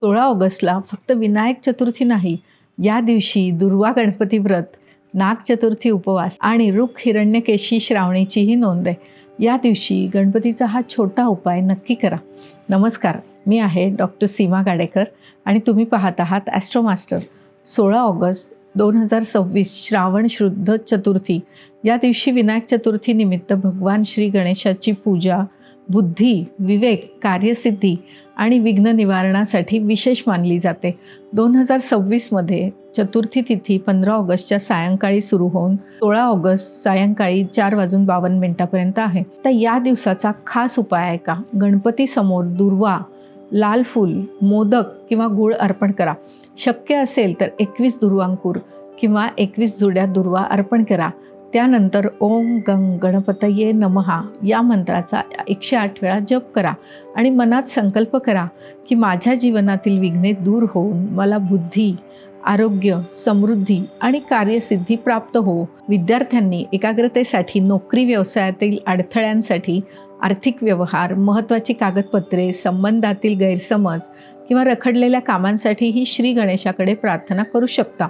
16 ऑगस्टला फक्त विनायक चतुर्थी नाही, या दिवशी दुर्वा गणपती व्रत, नाग चतुर्थी उपवास आणि रुख हिरण्यकेशी श्रावणीचीही नोंद आहे. या दिवशी गणपतीचा हा छोटा उपाय नक्की करा. नमस्कार, मी आहे डॉक्टर सीमा गाडेकर आणि तुम्ही पाहत आहात ॲस्ट्रो मास्टर. 16 ऑगस्ट 2026 श्रावण शुद्ध चतुर्थी या दिवशी विनायक चतुर्थी निमित्त भगवान श्री गणेशाची पूजा बुद्धी, विवेक, कार्यसिद्धी आणि विघ्न निवारणासाठी विशेष मानली जाते. 2026मध्ये चतुर्थी तिथी 15 ऑगस्टच्या सायंकाळी सुरू होऊन 16 ऑगस्ट सायंकाळी 4:52 आहे. तर या दिवसाचा खास उपाय आहे का? गणपतीसमोर दुर्वा, लाल फूल, मोदक किंवा गूळ अर्पण करा. शक्य असेल तर 21 दुर्वांकुर किंवा 21 जुड्या दुर्वा अर्पण करा. त्यानंतर ओम गंग गणपतये नमहा या मंत्राचा 108 वेळा जप करा आणि मनात संकल्प करा की माझ्या जीवनातील विघ्ने दूर होऊन मला बुद्धी, आरोग्य, समृद्धी आणि कार्यसिद्धी प्राप्त हो. विद्यार्थ्यांनी एकाग्रतेसाठी, नोकरी व्यवसायातील अडथळ्यांसाठी, आर्थिक व्यवहार, महत्त्वाची कागदपत्रे, संबंधातील गैरसमज किंवा रखडलेल्या कामांसाठीही श्री गणेशाकडे प्रार्थना करू शकता.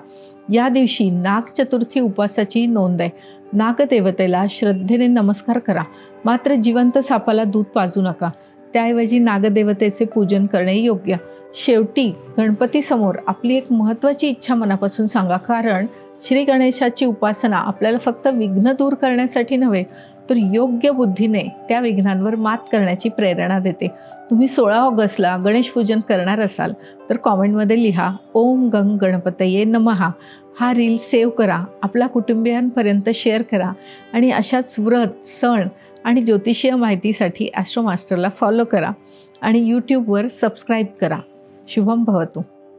या दिवशी नाग चतुर्थी उपवासाची नोंद आहे. नागदेवतेला श्रद्धेने नमस्कार करा, मात्र जिवंत सापाला दूध पाजू नका. त्याऐवजी नागदेवतेचे पूजन करणे योग्य. शेवटी गणपतीसमोर आपली एक महत्त्वाची इच्छा मनापासून सांगा, कारण श्री गणेशाची उपासना आपल्याला फक्त विघ्न दूर करण्यासाठी नव्हे, तर योग्य बुद्धीने त्या विघ्नांवर मात करण्याची प्रेरणा देते. तुम्ही 16 ऑगस्टला गणेश पूजन करणार असाल तर कॉमेंटमध्ये लिहा ओम गंग गणपतये नमहा. हा रील सेव्ह करा, आपल्या कुटुंबियांपर्यंत शेअर करा आणि अशाच व्रत, सण आणि ज्योतिषीय माहितीसाठी ॲस्ट्रो मास्टरला फॉलो करा आणि यूट्यूबवर सबस्क्राईब करा. शुभम भवतु.